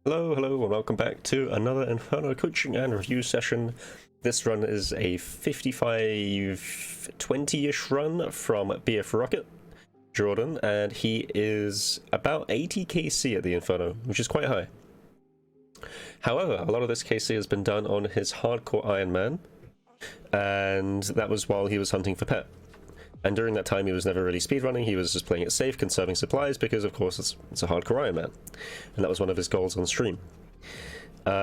Hello, and welcome back to another Inferno coaching and review session. This run is a 55-20-ish run from BFRocket, Jordan, and he is about 80 KC at the Inferno, which is quite high. However, a lot of this KC has been done on his hardcore Iron Man, and that was while he was hunting for pet. And during that time, he was never really speedrunning. He was just playing it safe, conserving supplies, because of course it's a hardcore Iron Man, and that was one of his goals on stream.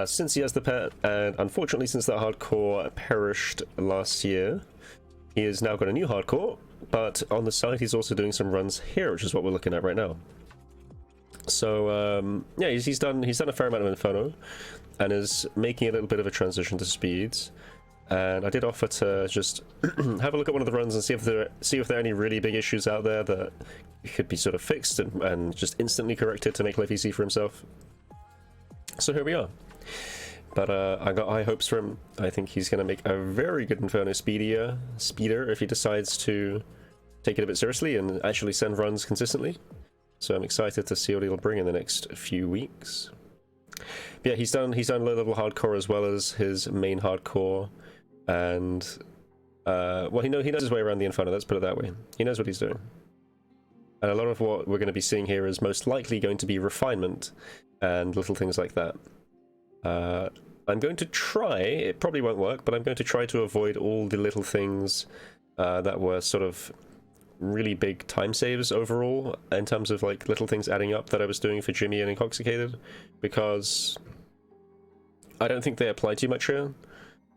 Since he has the pet, and unfortunately since that hardcore perished last year, he has now got a new hardcore, but on the side he's also doing some runs here, which is what we're looking at right now. So yeah, he's done a fair amount of Inferno, and is making a little bit of a transition to speeds. And I did offer to just have a look at one of the runs and see if there are any really big issues out there that could be sort of fixed and just instantly corrected to make life easy for himself. So here we are. But I got high hopes for him. I think he's going to make a very good Inferno speeder if he decides to take it a bit seriously and actually send runs consistently. So I'm excited to see what he'll bring in the next few weeks. But yeah, he's done low-level hardcore as well as his main hardcore. And well, he knows his way around the Inferno, let's put it that way. He knows what he's doing. And a lot of what we're going to be seeing here is most likely going to be refinement and little things like that. I'm going to try, it probably won't work, but I'm going to try to avoid all the little things that were sort of really big time saves overall, in terms of like little things adding up that I was doing for Jimmy and Intoxicated, because I don't think they apply too much here.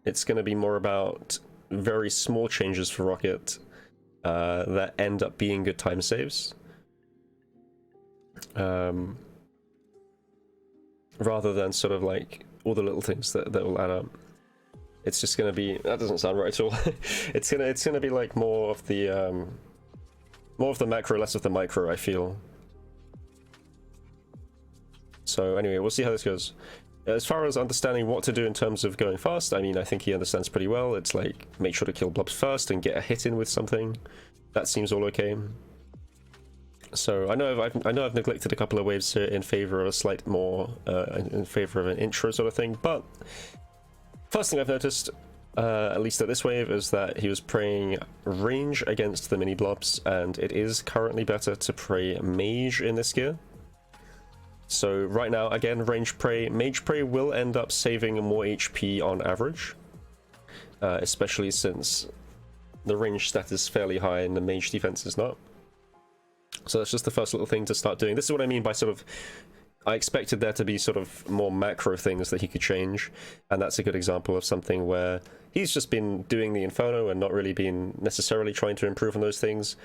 It's going to be more about very small changes for Rocket that end up being good time saves. Rather than sort of like all the little things that will add up. It's just going to be, that doesn't sound right at all. it's gonna be like more of the macro, less of the micro, I feel. So anyway, we'll see how this goes. As far as understanding what to do in terms of going fast, I mean, I think he understands pretty well. It's like, make sure to kill blobs first and get a hit in with something. That seems all okay. So I know I've neglected a couple of waves here in favor of a slight more, in favor of an intro sort of thing, but first thing I've noticed, at least at this wave, is that he was praying range against the mini blobs, and it is currently better to pray mage in this gear. So right now, again, range pray, mage pray will end up saving more HP on average, especially since the range stat is fairly high and the mage defense is not. So that's just the first little thing to start doing. This is what I mean by sort of, I expected there to be sort of more macro things that he could change, and that's a good example of something where he's just been doing the Inferno and not really been necessarily trying to improve on those things.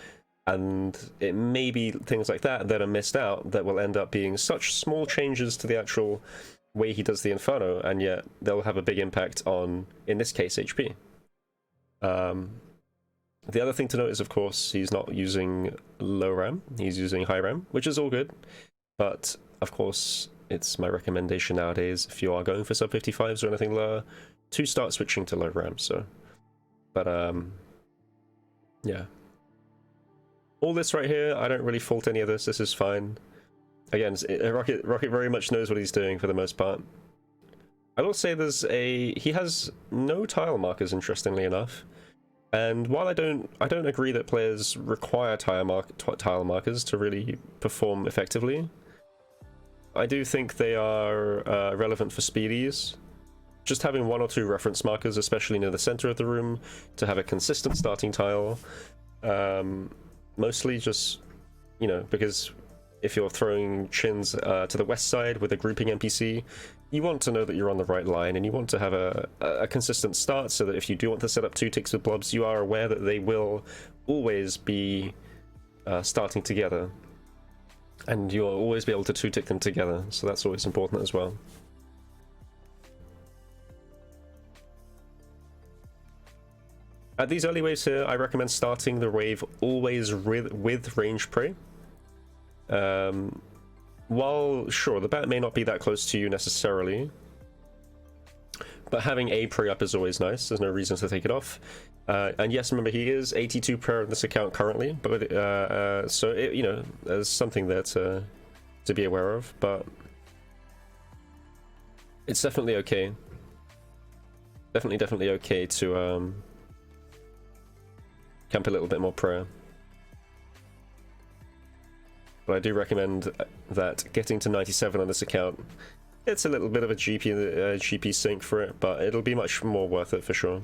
And it may be things like that that are missed out that will end up being such small changes to the actual way he does the Inferno, and yet they'll have a big impact on, in this case, HP. The other thing to note is, of course, he's not using low RAM, he's using high RAM, which is all good. But, of course, it's my recommendation nowadays, if you are going for sub 55s or anything lower, to start switching to low RAM, so. But, yeah. All this right here, I don't really fault any of this. This is fine. Again, Rocket very much knows what he's doing for the most part. I will say he has no tile markers, interestingly enough. And while I don't agree that players require tile markers to really perform effectively, I do think they are relevant for speedies. Just having one or two reference markers, especially near the center of the room, to have a consistent starting tile. Mostly just, you know, because if you're throwing chins to the west side with a grouping NPC, you want to know that you're on the right line, and you want to have a consistent start, so that if you do want to set up 2 ticks with blobs, you are aware that they will always be starting together, and you'll always be able to 2-tick them together, so that's always important as well. At these early waves here, I recommend starting the wave always with range pray. While, sure, the bat may not be that close to you necessarily, but having a pray up is always nice. There's no reason to take it off. And yes, remember, he is 82 prayer on this account currently, but so, you know, there's something there to be aware of, but it's definitely okay. Definitely okay to camp a little bit more prior. But I do recommend that getting to 97 on this account, it's a little bit of a GP sink for it, but it'll be much more worth it for sure.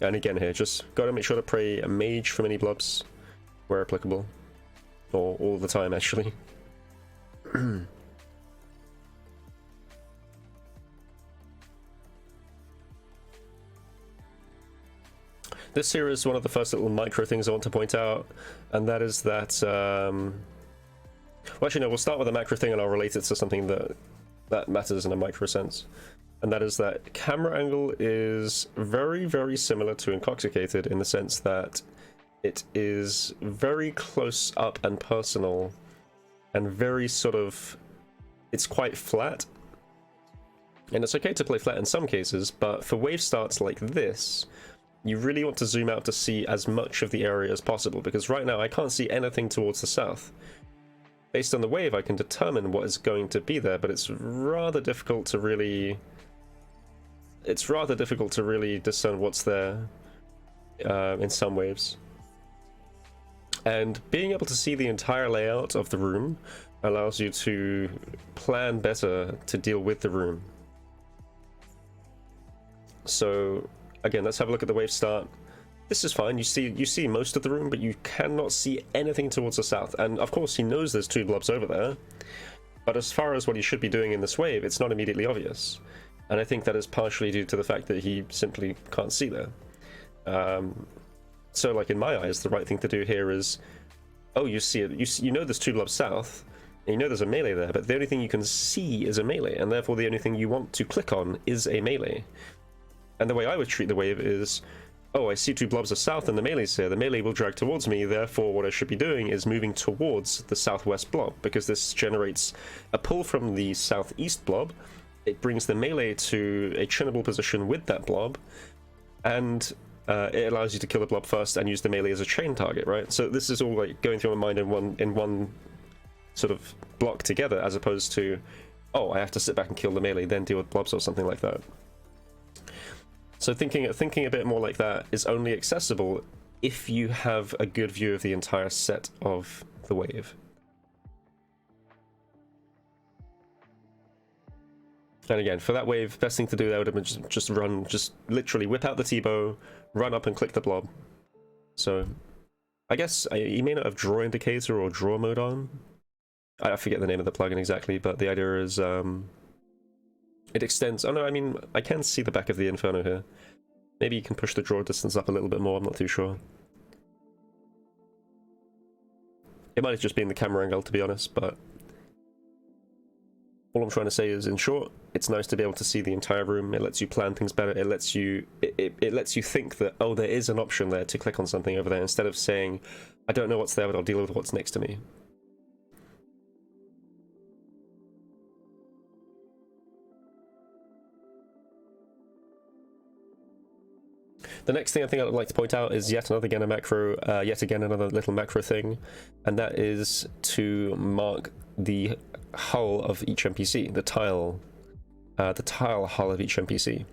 And again here, just gotta make sure to pray a mage from any blobs where applicable. Or all the time, actually. This here is one of the first little micro things I want to point out, and that is that, well actually no, we'll start with a macro thing and I'll relate it to something that matters in a micro sense. And that is that camera angle is very, very similar to Intoxicated in the sense that it is very close up and personal and very sort of, it's quite flat. And it's okay to play flat in some cases, but for wave starts like this, you really want to zoom out to see as much of the area as possible, because right now I can't see anything towards the south. Based on the wave, I can determine what is going to be there, but it's rather difficult to really discern what's there in some waves. And being able to see the entire layout of the room allows you to plan better to deal with the room. So again, let's have a look at the wave start. This is fine, you see most of the room, but you cannot see anything towards the south. And of course he knows there's two blobs over there, but as far as what he should be doing in this wave, it's not immediately obvious. And I think that is partially due to the fact that he simply can't see there. So like in my eyes, the right thing to do here is, oh, you see it, you know there's two blobs south, and you know there's a melee there, but the only thing you can see is a melee, and therefore the only thing you want to click on is a melee. And the way I would treat the wave is, oh, I see two blobs of south and the melee's here, the melee will drag towards me, therefore what I should be doing is moving towards the southwest blob, because this generates a pull from the southeast blob, it brings the melee to a chinnable position with that blob, and it allows you to kill the blob first and use the melee as a chain target, right? So this is all like going through my mind in one sort of block together, as opposed to, oh, I have to sit back and kill the melee, then deal with blobs or something like that. So thinking a bit more like that is only accessible if you have a good view of the entire set of the wave. And again, for that wave, best thing to do there would have been just literally whip out the T-bow, run up and click the blob. So I guess you may not have draw indicator or draw mode on. I forget the name of the plugin exactly, but the idea is it extends. Oh no, I mean, I can see the back of the Inferno here. Maybe you can push the draw distance up a little bit more, I'm not too sure. It might have just been the camera angle, to be honest, but all I'm trying to say is, in short, it's nice to be able to see the entire room. It lets you plan things better. It lets you think that, oh, there is an option there to click on something over there, instead of saying, I don't know what's there, but I'll deal with what's next to me. The next thing I think I'd like to point out is yet again another little macro thing, and that is to mark the hull of each NPC, the tile hull of each NPC.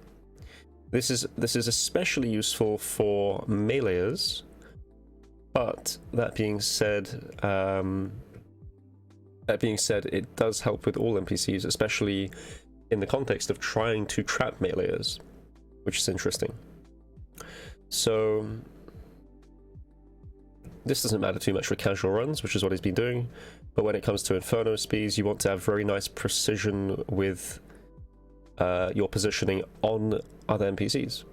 This is especially useful for meleeers, but that being said, it does help with all NPCs, especially in the context of trying to trap meleeers, which is interesting. So this doesn't matter too much for casual runs, which is what he's been doing, but when it comes to Inferno speeds, you want to have very nice precision with your positioning on other NPCs.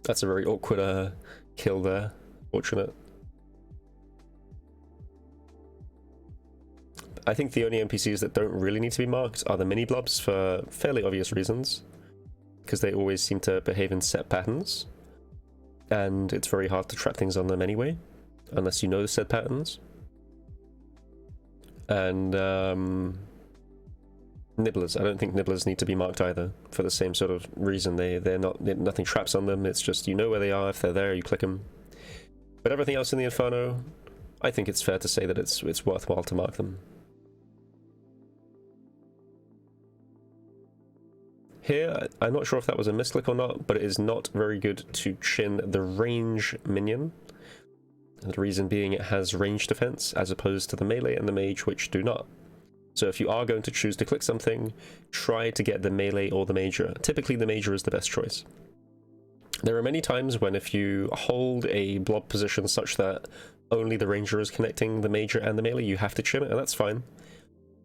That's a very awkward kill there, fortunate. I think the only NPCs that don't really need to be marked are the mini blobs, for fairly obvious reasons, because they always seem to behave in set patterns, and it's very hard to trap things on them anyway, unless you know the set patterns. And nibblers, I don't think nibblers need to be marked either, for the same sort of reason. Nothing traps on them, it's just you know where they are. If they're there, you click them. But everything else in the Inferno, I think it's fair to say that it's worthwhile to mark them. Here, I'm not sure if that was a misclick or not, but it is not very good to chin the range minion. And the reason being it has range defense as opposed to the melee and the mage, which do not. So if you are going to choose to click something, try to get the melee or the major. Typically the major is the best choice. There are many times when if you hold a blob position such that only the ranger is connecting the major and the melee, you have to chin it, and that's fine.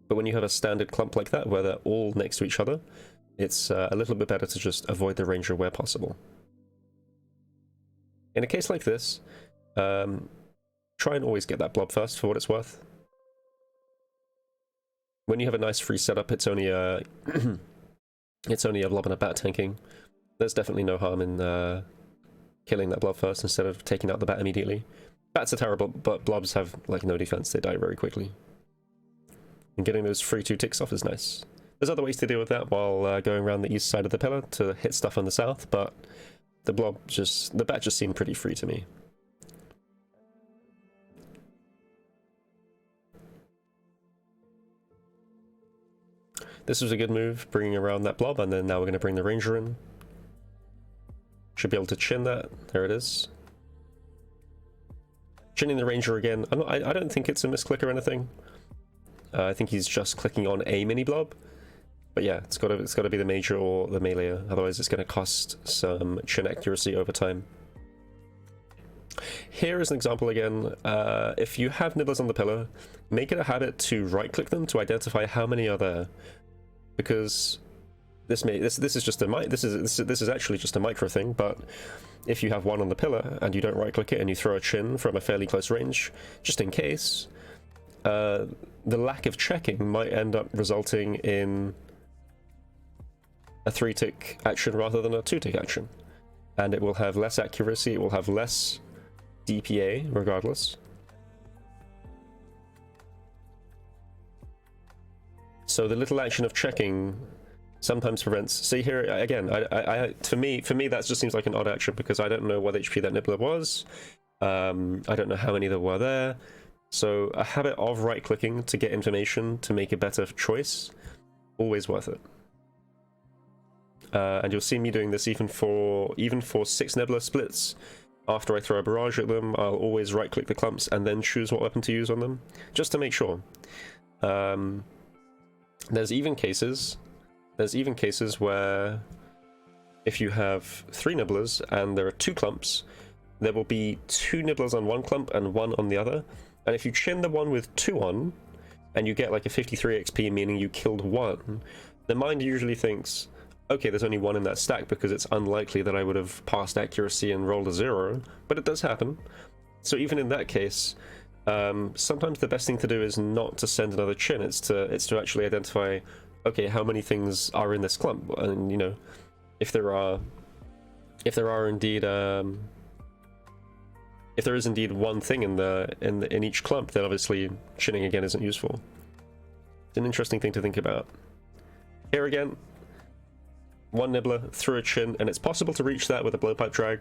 But when you have a standard clump like that, where they're all next to each other, it's a little bit better to just avoid the ranger where possible. In a case like this, try and always get that blob first for what it's worth. When you have a nice free setup, it's only a it's only a blob and a bat tanking. There's definitely no harm in killing that blob first instead of taking out the bat immediately. Bats are terrible, but blobs have like no defense; they die very quickly. And getting those free 2 ticks off is nice. There's other ways to deal with that while going around the east side of the pillar to hit stuff on the south, but the bat just seemed pretty free to me. This was a good move, bringing around that blob, and then now we're going to bring the ranger in. Should be able to chin that. There it is. Chinning the ranger again. I don't think it's a misclick or anything. I think he's just clicking on a mini blob. But yeah, it's got to be the major or the melee, otherwise it's going to cost some chin accuracy over time. Here is an example again. If you have nibblers on the pillar, make it a habit to right-click them to identify how many are there, because this is actually just a micro thing. But if you have one on the pillar and you don't right-click it and you throw a chin from a fairly close range, just in case, the lack of checking might end up resulting in a 3-tick action rather than a 2-tick action, and it will have less accuracy, it will have less DPA regardless. So the little action of checking sometimes prevents. See here again, for me that just seems like an odd action because I don't know what HP that nibbler was. I don't know how many there were there. So a habit of right clicking to get information to make a better choice, always worth it. And you'll see me doing this even for 6 nibbler splits. After I throw a barrage at them, I'll always right click the clumps and then choose what weapon to use on them, just to make sure. There's even cases where if you have 3 nibblers and there are 2 clumps, there will be 2 nibblers on one clump and 1 on the other. And if you chin the one with 2 on, and you get like a 53 XP, meaning you killed 1, the mind usually thinks, okay, there's only 1 in that stack because it's unlikely that I would have passed accuracy and rolled a 0, but it does happen. So even in that case, sometimes the best thing to do is not to send another chin, it's to actually identify, okay, how many things are in this clump, and you know, if there is indeed one thing in each clump, then obviously chinning again isn't useful. It's an interesting thing to think about. Here again, 1 nibbler through a chin, and it's possible to reach that with a blowpipe drag.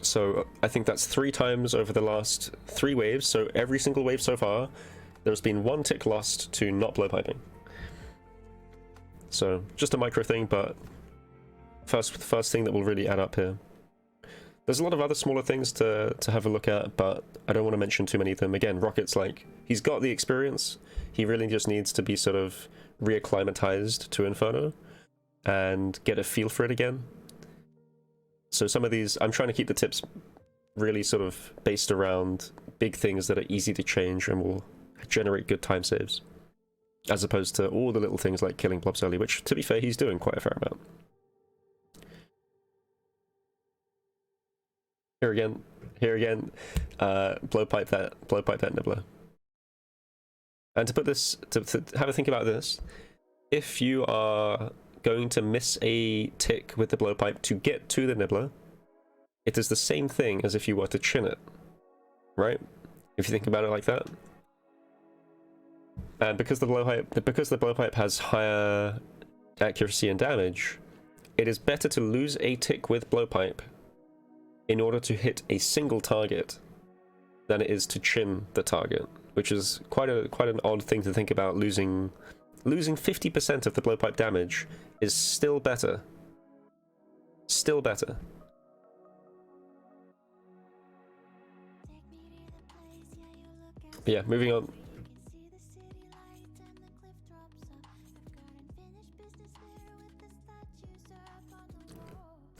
So I think that's 3 times over the last 3 waves, so every single wave so far, there's been 1 tick lost to not blowpiping. So just a micro thing, but first thing that will really add up here. There's a lot of other smaller things to have a look at, but I don't want to mention too many of them. Again, Rocket's like, he's got the experience, he really just needs to be sort of reacclimatized to Inferno and get a feel for it again. So some of these, I'm trying to keep the tips really sort of based around big things that are easy to change and will generate good time saves, as opposed to all the little things like killing blobs early, which, to be fair, he's doing quite a fair amount. Here again, blowpipe that nibbler. And to put this, to have a think about this, if you are going to miss a tick with the blowpipe to get to the nibbler, it is the same thing as if you were to chin it, right? If you think about it like that. And because the blowpipe has higher accuracy and damage, it is better to lose a tick with blowpipe in order to hit a single target than it is to chin the target, which is quite an odd thing to think about. Losing 50% of the blowpipe damage is still better. Still better. But yeah, moving on.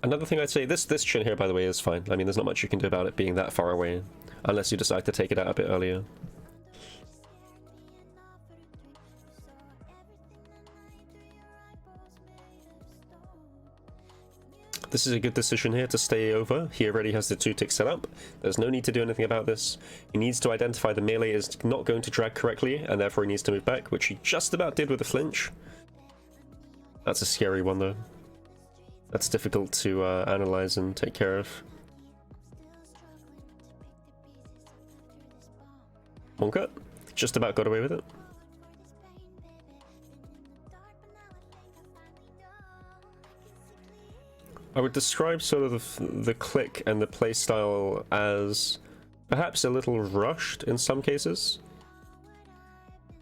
Another thing I'd say, this chin here, by the way, is fine. I mean, there's not much you can do about it being that far away, unless you decide to take it out a bit earlier. This is a good decision here to stay over. He already has the 2 ticks set up. There's no need to do anything about this. He needs to identify the melee is not going to drag correctly, and therefore he needs to move back, which he just about did with a flinch. That's a scary one, though. That's difficult to analyze and take care of. Monka just about got away with it. I would describe sort of the click and the playstyle as perhaps a little rushed in some cases.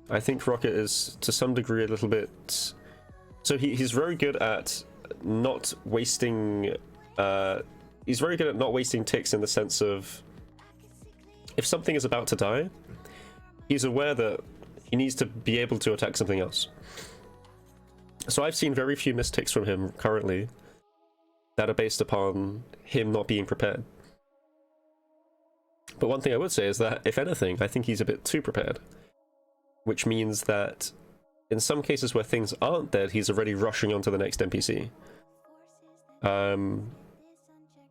I think Rocket is to some degree a little bit... So he's very good at not wasting... he's very good at not wasting ticks in the sense of... If something is about to die, he's aware that he needs to be able to attack something else. So I've seen very few missed ticks from him currently that are based upon him not being prepared. But one thing I would say is that, if anything, I think he's a bit too prepared. Which means that in some cases where things aren't dead, he's already rushing onto the next NPC.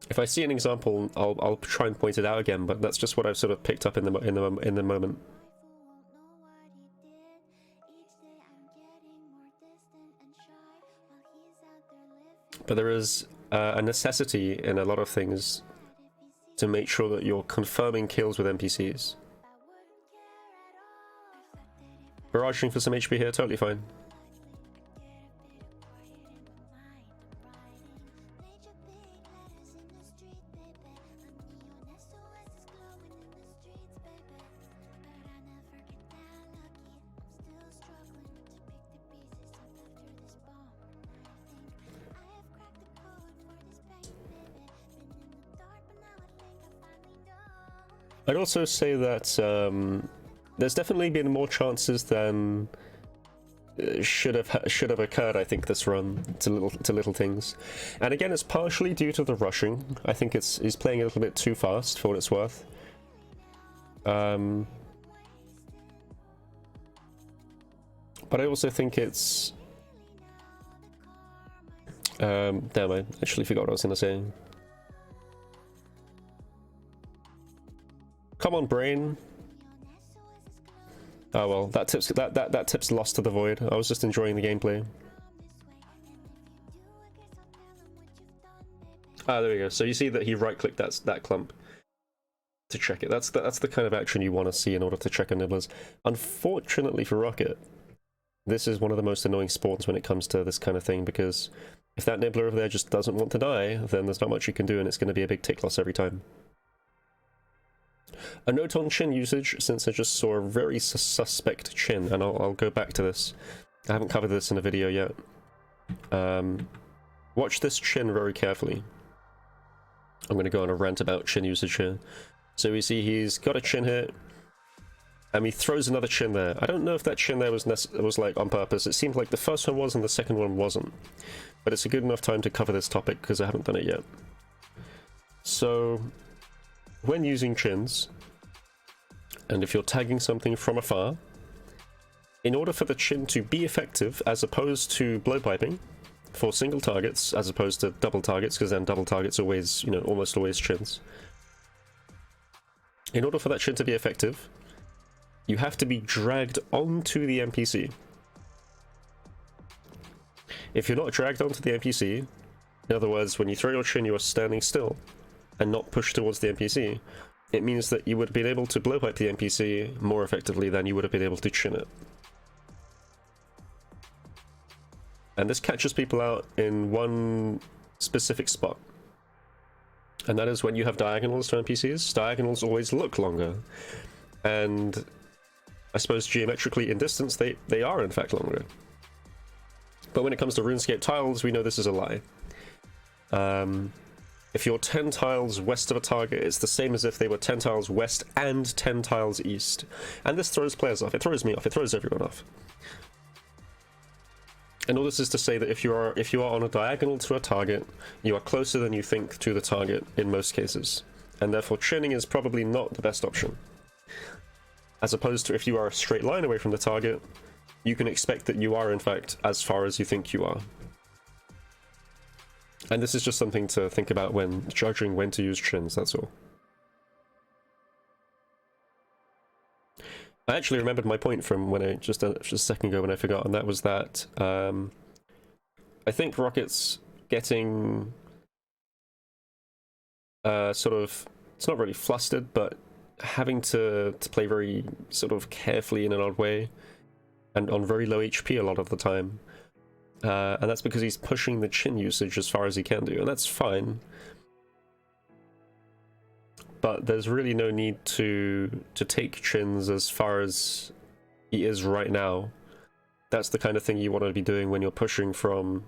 If I see an example, I'll try and point it out again, but that's just what I've sort of picked up in the moment. But there is a necessity in a lot of things to make sure that you're confirming kills with NPCs. Barraging for some HP here, totally fine. I'd also say that there's definitely been more chances than should have occurred, I think, this run to little things. And again, it's partially due to the rushing. I think he's playing a little bit too fast for what it's worth. But I also think it's damn, I actually forgot what I was gonna say. Come on, brain. Oh well, that tip's lost to the void. I was just enjoying the gameplay. Ah, there we go. So you see that he right-clicked that clump to check it. That's the kind of action you want to see in order to check on nibblers. Unfortunately for Rocket, this is one of the most annoying spawns when it comes to this kind of thing, because if that nibbler over there just doesn't want to die, then there's not much you can do, and it's going to be a big tick loss every time. A note on chin usage, since I just saw a very suspect chin, and I'll go back to this. I haven't covered this in a video yet. Watch this chin very carefully. I'm going to go on a rant about chin usage here. So we see he's got a chin here, and he throws another chin there. I don't know if that chin there was like on purpose. It seemed like the first one was and the second one wasn't. But it's a good enough time to cover this topic because I haven't done it yet. So when using chins, and if you're tagging something from afar, in order for the chin to be effective, as opposed to blowpiping for single targets, as opposed to double targets, because then double targets always, you know, almost always chins. In order for that chin to be effective, you have to be dragged onto the NPC. If you're not dragged onto the NPC, in other words, when you throw your chin, you are standing still and not pushed towards the NPC, it means that you would have been able to blowpipe the NPC more effectively than you would have been able to chin it. And this catches people out in one specific spot. And that is when you have diagonals to NPCs, diagonals always look longer. And I suppose geometrically in distance, they are in fact longer. But when it comes to RuneScape tiles, we know this is a lie. If you're 10 tiles west of a target, it's the same as if they were 10 tiles west and 10 tiles east. And this throws players off, it throws me off, it throws everyone off. And all this is to say that if you are on a diagonal to a target, you are closer than you think to the target in most cases. And therefore chinning is probably not the best option. As opposed to if you are a straight line away from the target, you can expect that you are in fact as far as you think you are. And this is just something to think about when judging when to use chins, that's all. I actually remembered my point from when just a second ago when I forgot, and that was that I think Rocket's getting sort of, it's not really flustered, but having to play very sort of carefully in an odd way and on very low HP a lot of the time. And that's because he's pushing the chin usage as far as he can do, and that's fine. But there's really no need to take chins as far as he is right now. That's the kind of thing you want to be doing when you're pushing from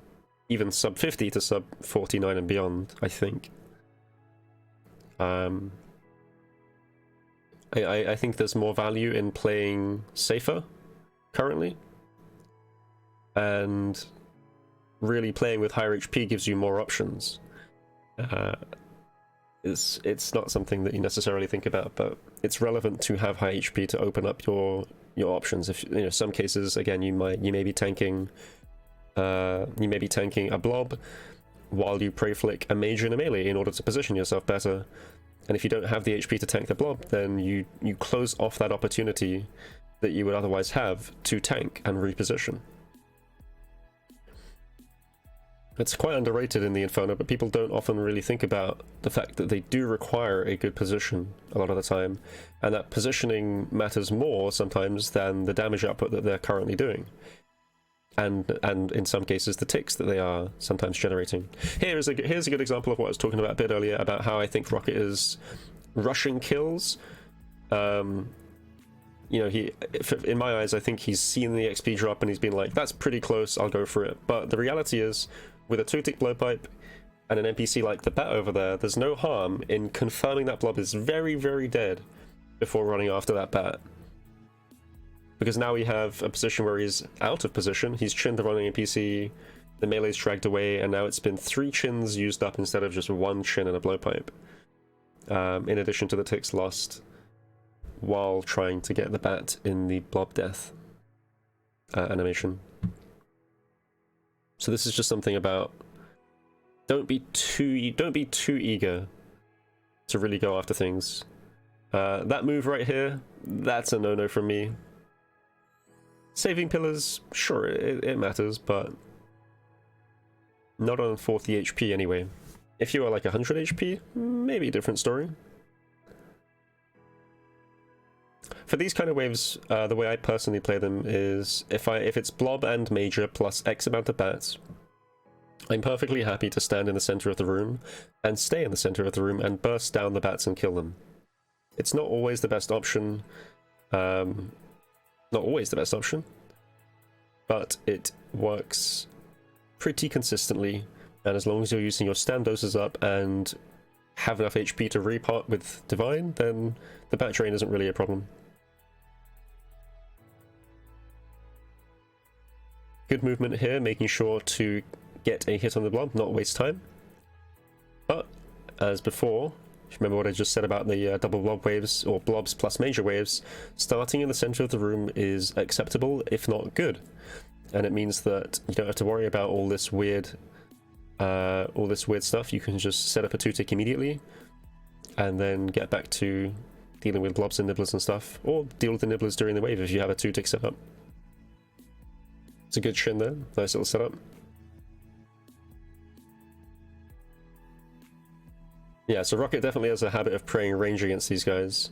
even sub 50 to sub 49 and beyond, I think. I think there's more value in playing safer currently, and really playing with higher HP gives you more options. It's not something that you necessarily think about, but it's relevant to have high HP to open up your options. If you know, some cases, again, you may be tanking a blob while you prey flick a mage and a melee in order to position yourself better. And if you don't have the HP to tank the blob, then you close off that opportunity that you would otherwise have to tank and reposition. It's quite underrated in the Inferno, but people don't often really think about the fact that they do require a good position a lot of the time, and that positioning matters more sometimes than the damage output that they're currently doing, and in some cases the ticks that they are sometimes generating. Here's a good example of what I was talking about a bit earlier about how I think Rocket is rushing kills. You know, in my eyes, I think he's seen the XP drop and he's been like, that's pretty close, I'll go for it. But the reality is, with a 2-tick blowpipe and an NPC like the bat over there, there's no harm in confirming that blob is very, very dead before running after that bat. Because now we have a position where he's out of position, he's chinned the running NPC, the melee's dragged away, and now it's been 3 chins used up instead of just 1 chin and a blowpipe. In addition to the ticks lost while trying to get the bat in the blob death animation. So this is just something about don't be too eager to really go after things. That move right here, that's a no-no from me. Saving pillars, sure, it matters, but not on 40 HP anyway. If you are like 100 HP, maybe a different story. For these kind of waves, the way I personally play them is if it's blob and major plus X amount of bats, I'm perfectly happy to stand in the center of the room and stay in the center of the room and burst down the bats and kill them. It's not always the best option, but it works pretty consistently, and as long as you're using your stand doses up and have enough HP to repot with Divine, then the bat drain isn't really a problem. Good movement here, making sure to get a hit on the blob, not waste time. But, as before, if you remember what I just said about the double blob waves, or blobs plus major waves, starting in the center of the room is acceptable, if not good. And it means that you don't have to worry about all this weird stuff. You can just set up a 2-tick immediately, and then get back to dealing with blobs and nibblers and stuff, or deal with the nibblers during the wave if you have a 2-tick setup. It's a good chin there, nice little setup. Yeah, so Rocket definitely has a habit of playing range against these guys.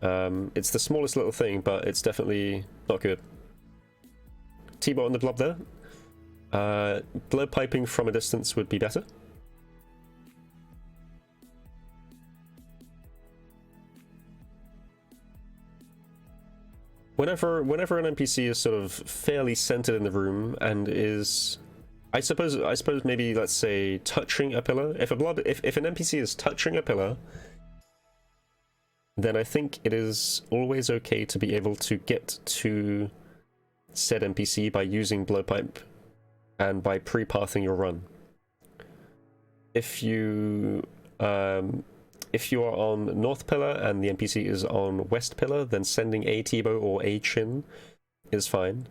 It's the smallest little thing, but it's definitely not good. T-bot on the blob there. Blood piping from a distance would be better. whenever an NPC is sort of fairly centered in the room and is, I suppose maybe, let's say, touching a pillar. If an NPC is touching a pillar, then I think it is always okay to be able to get to said NPC by using blowpipe and by pre-pathing your run. If you are on North Pillar and the NPC is on West Pillar, then sending a T-bow or a chin is fine.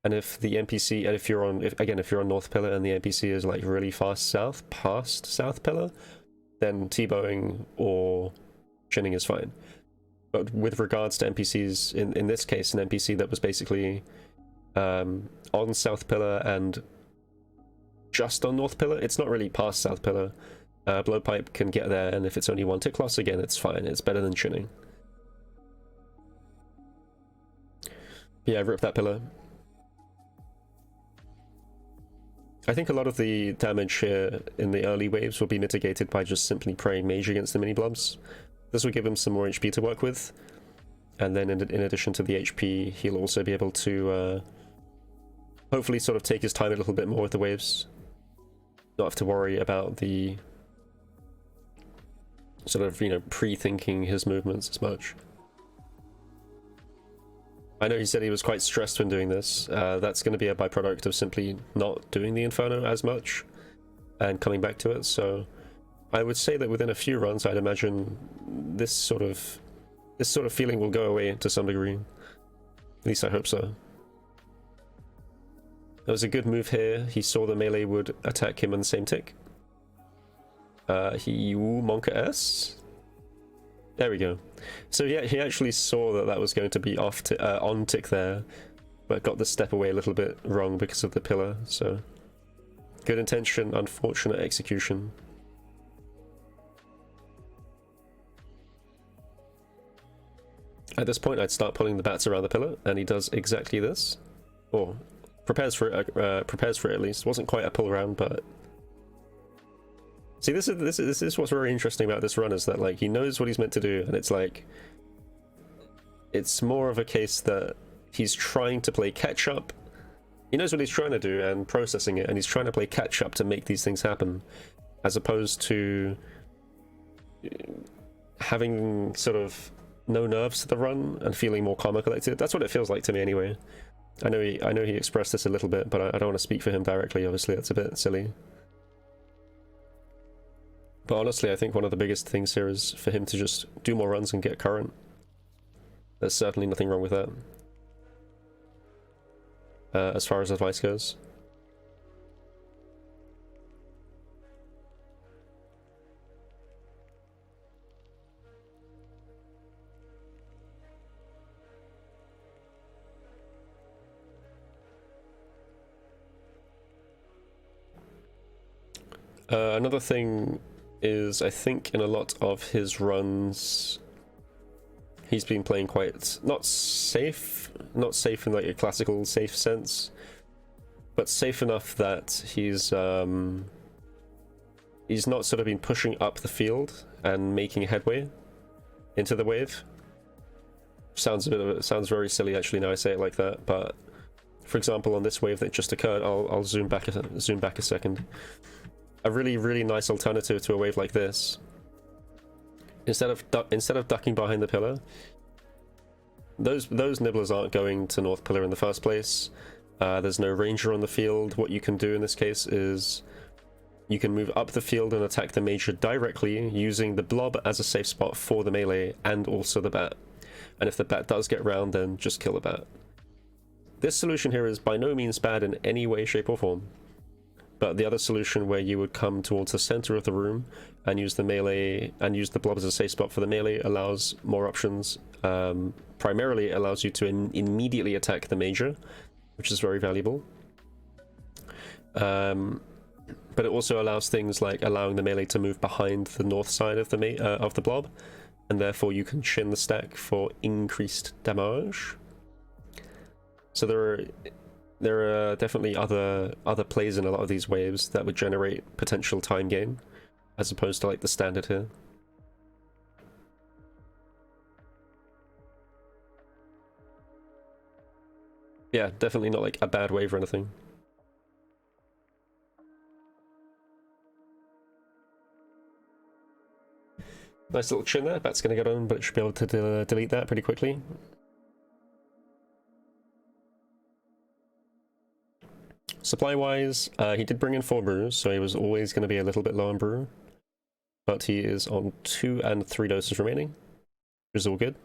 And if the NPC, and if you're on North Pillar and the NPC is like really fast south, past South Pillar, then T-bowing or chinning is fine. But with regards to NPCs, in this case, an NPC that was basically on South Pillar and just on North Pillar, it's not really past South Pillar. Blowpipe can get there, and if it's only one tick loss, again, it's fine. It's better than chinning. Yeah, rip that pillar. I think a lot of the damage here in the early waves will be mitigated by just simply praying mage against the mini blobs. This will give him some more HP to work with, and then in addition to the HP, he'll also be able to hopefully sort of take his time a little bit more with the waves. Not have to worry about the sort of, you know, pre-thinking his movements as much. I know he said he was quite stressed when doing this. That's going to be a byproduct of simply not doing the Inferno as much and coming back to it, so I would say that within a few runs, I'd imagine this sort of feeling will go away to some degree. At least I hope so. There was a good move here. He saw the melee would attack him on the same tick. He Monka S. There we go. So yeah, he actually saw that that was going to be on tick there, but got the step away a little bit wrong because of the pillar. So good intention, unfortunate execution. At this point, I'd start pulling the bats around the pillar, and he does exactly this, or prepares for it at least. Wasn't quite a pull around, but see, this is what's very interesting about this run, is that like he knows what he's meant to do, and it's like it's more of a case that he's trying to play catch up. He knows what he's trying to do and processing it, and he's trying to play catch up to make these things happen, as opposed to having sort of no nerves to the run and feeling more calm and collected. That's what it feels like to me anyway. I know he expressed this a little bit, but I don't want to speak for him directly, obviously. That's a bit silly. But honestly, I think one of the biggest things here is for him to just do more runs and get current. There's certainly nothing wrong with that, as far as advice goes. Another thing is, I think in a lot of his runs, he's been playing quite not safe in like a classical safe sense, but safe enough that he's not sort of been pushing up the field and making headway into the wave. Sounds very silly actually now I say it like that, but for example on this wave that just occurred, I'll zoom back a second. A really nice alternative to a wave like this, instead of ducking behind the pillar, those nibblers aren't going to North Pillar in the first place. There's no ranger on the field. What you can do in this case is you can move up the field and attack the major directly, using the blob as a safe spot for the melee and also the bat. And if the bat does get round, then just kill the bat. This solution here is by no means bad in any way, shape or form. But the other solution, where you would come towards the center of the room and use the melee and use the blob as a safe spot for the melee, allows more options. Primarily, it allows you to immediately attack the major, which is very valuable. But it also allows things like allowing the melee to move behind the north side of the blob, and therefore you can chin the stack for increased damage. So there are definitely other plays in a lot of these waves that would generate potential time gain, as opposed to like the standard here. Yeah, definitely not like a bad wave or anything. Nice little chin there. Bat's going to get on, but it should be able to delete that pretty quickly. Supply-wise, he did bring in 4 brews, so he was always going to be a little bit low on brew. But he is on 2 and 3 doses remaining, which is all good.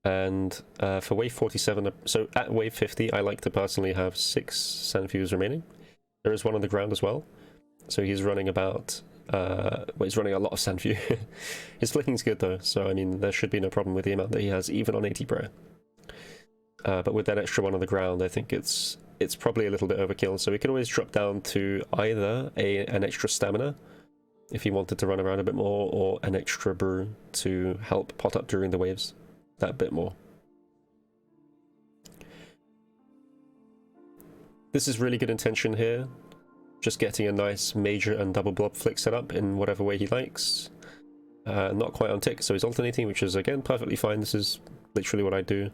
And for wave 47, so at wave 50, I like to personally have 6 Sanfews remaining. There is one on the ground as well. So he's running about, well, he's running a lot of Sanfew. His flicking's good though, so I mean, there should be no problem with the amount that he has, even on 80 prayer. But with that extra one on the ground, I think it's probably a little bit overkill. So we could always drop down to either an extra stamina, if he wanted to run around a bit more, or an extra brew to help pot up during the waves that bit more. This is really good intention here. Just getting a nice major and double blob flick set up in whatever way he likes. Not quite on tick, so he's alternating, which is again perfectly fine. This is literally what I do.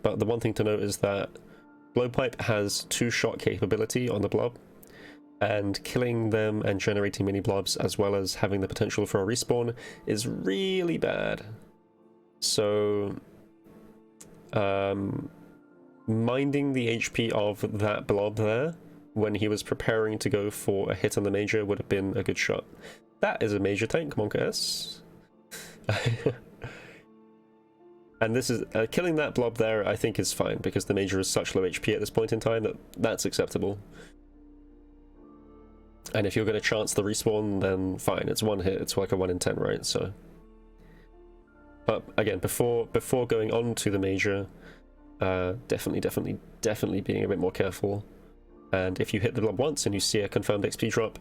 But the one thing to note is that Blowpipe has 2-shot capability on the blob, and killing them and generating mini blobs as well as having the potential for a respawn is really bad. So minding the HP of that blob there when he was preparing to go for a hit on the major would have been a good shot. That is a major tank, come on guys. And this is killing that blob there, I think is fine, because the major is such low HP at this point in time that that's acceptable. And if you're going to chance the respawn, then fine, it's one hit, it's like a 1 in 10, right? So, but again, before going on to the major, definitely being a bit more careful. And if you hit the blob once and you see a confirmed XP drop,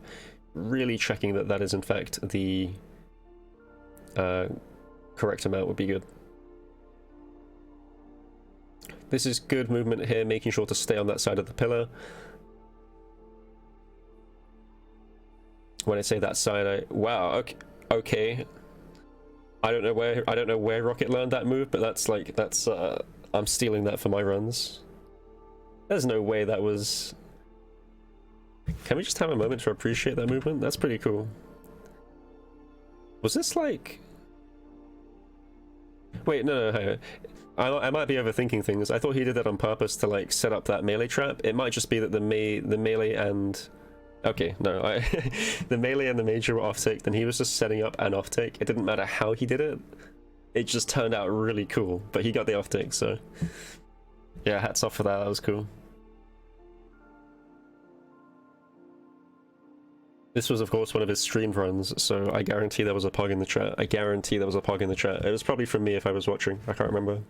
really checking that that is in fact the correct amount would be good. This is good movement here, making sure to stay on that side of the pillar. When I say that side, wow, okay. I don't know where Rocket learned that move, but that's I'm stealing that for my runs. There's no way that was. Can we just have a moment to appreciate that movement? That's pretty cool. Was this like? Wait, no. I might be overthinking things. I thought he did that on purpose to like set up that melee trap. It might just be that the melee and okay, no, the melee and the major were off tick. Then he was just setting up an off tick. It didn't matter how he did it. It just turned out really cool. But he got the off tick, so yeah, hats off for that. That was cool. This was, of course, one of his streamed runs, so I guarantee there was a pog in the chat. I guarantee there was a pog in the chat. It was probably from me if I was watching. I can't remember.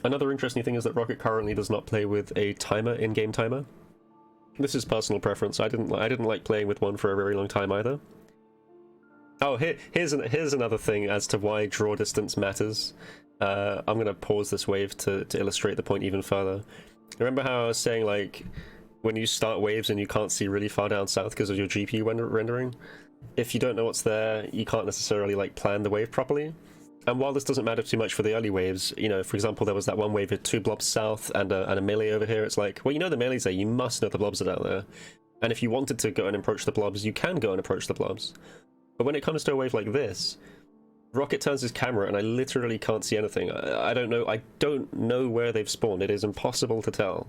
Another interesting thing is that Rocket currently does not play with a timer, in-game timer. This is personal preference. I didn't like playing with one for a very long time either. Oh, here's another thing as to why draw distance matters. I'm gonna pause this wave to illustrate the point even further. Remember how I was saying, like, when you start waves and you can't see really far down south because of your GPU rendering, if you don't know what's there, you can't necessarily like plan the wave properly. And while this doesn't matter too much for the early waves, you know, for example, there was that one wave with 2 blobs south and a melee over here. It's like, well, you know the melee's there, you must know the blobs are down there. And if you wanted to go and approach the blobs, you can go and approach the blobs. But when it comes to a wave like this, Rocket turns his camera and I literally can't see anything. I don't know where they've spawned. It is impossible to tell.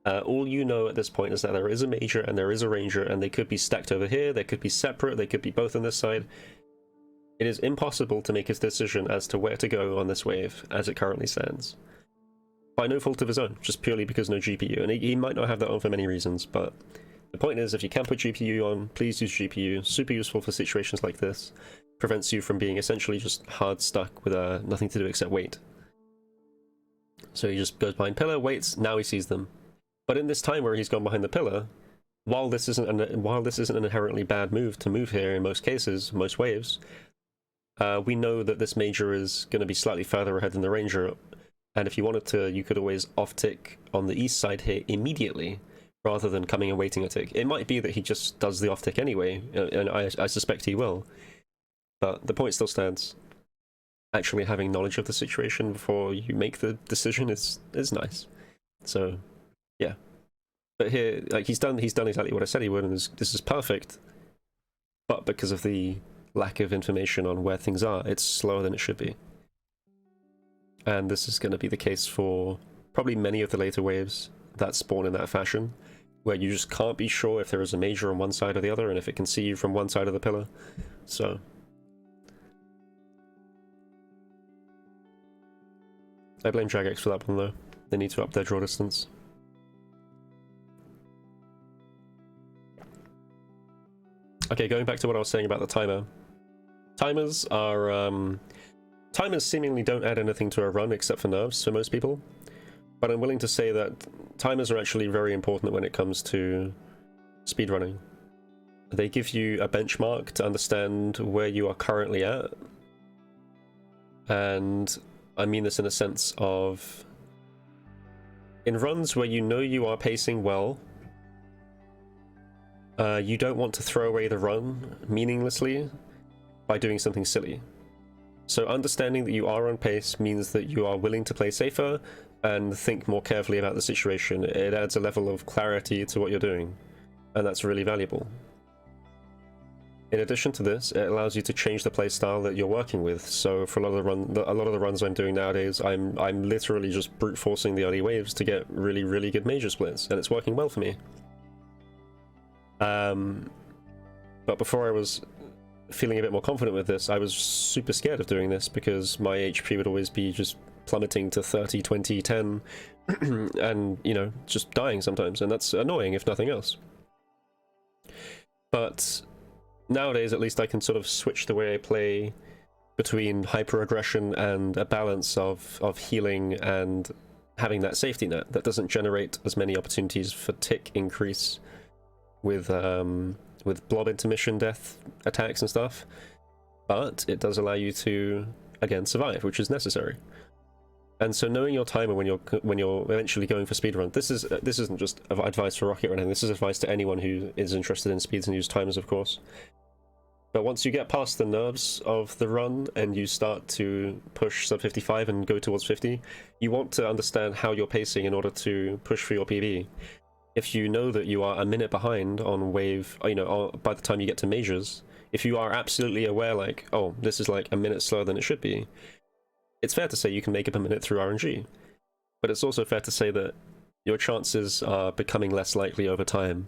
All you know at this point is that there is a major and there is a ranger, and they could be stacked over here, they could be separate, they could be both on this side. It is impossible to make his decision as to where to go on this wave as it currently stands. By no fault of his own, just purely because no GPU. And he might not have that on for many reasons, but the point is, if you can put GPU on, please use GPU. Super useful for situations like this. Prevents you from being essentially just hard stuck with nothing to do except wait. So he just goes behind pillar, waits, now he sees them. But in this time where he's gone behind the pillar, while this isn't an inherently bad move to move here in most cases, most waves, we know that this major is going to be slightly further ahead than the ranger, and if you wanted to, you could always off-tick on the east side here immediately, rather than coming and waiting a tick. It might be that he just does the off-tick anyway, and I suspect he will. But the point still stands. Actually having knowledge of the situation before you make the decision is nice. So, yeah. But here, like, he's done exactly what I said he would, and this is perfect. But because of the lack of information on where things are, it's slower than it should be. And this is going to be the case for probably many of the later waves that spawn in that fashion, where you just can't be sure if there is a major on one side or the other, and if it can see you from one side of the pillar. So I blame Jagex for that one, though. They need to up their draw distance. Okay, going back to what I was saying about the timer. Timers are, timers seemingly don't add anything to a run except for nerves for most people. But I'm willing to say that timers are actually very important when it comes to speedrunning. They give you a benchmark to understand where you are currently at. And I mean this in a sense of, in runs where you know you are pacing well, you don't want to throw away the run meaninglessly by doing something silly. So understanding that you are on pace means that you are willing to play safer and think more carefully about the situation. It adds a level of clarity to what you're doing, and that's really valuable. In addition to this, it allows you to change the playstyle that you're working with. So for a lot of the runs I'm doing nowadays, I'm literally just brute forcing the early waves to get really good major splits, and it's working well for me. But before I was feeling a bit more confident with this, I was super scared of doing this because my HP would always be just plummeting to 30, 20, 10, and, you know, just dying sometimes, and that's annoying if nothing else. But nowadays, at least, I can sort of switch the way I play between hyper-aggression and a balance of healing and having that safety net that doesn't generate as many opportunities for tick increase with blob intermission death attacks and stuff, but it does allow you to, again, survive, which is necessary. And so knowing your timer when you're eventually going for speedrun, this isn't just advice for Rocket or anything, this is advice to anyone who is interested in speeds and use timers, of course. But once you get past the nerves of the run and you start to push sub 55 and go towards 50, you want to understand how you're pacing in order to push for your PB. If you know that you are a minute behind on wave, you know, by the time you get to majors, if you are absolutely aware, like, oh, this is like a minute slower than it should be, it's fair to say you can make up a minute through RNG. But it's also fair to say that your chances are becoming less likely over time.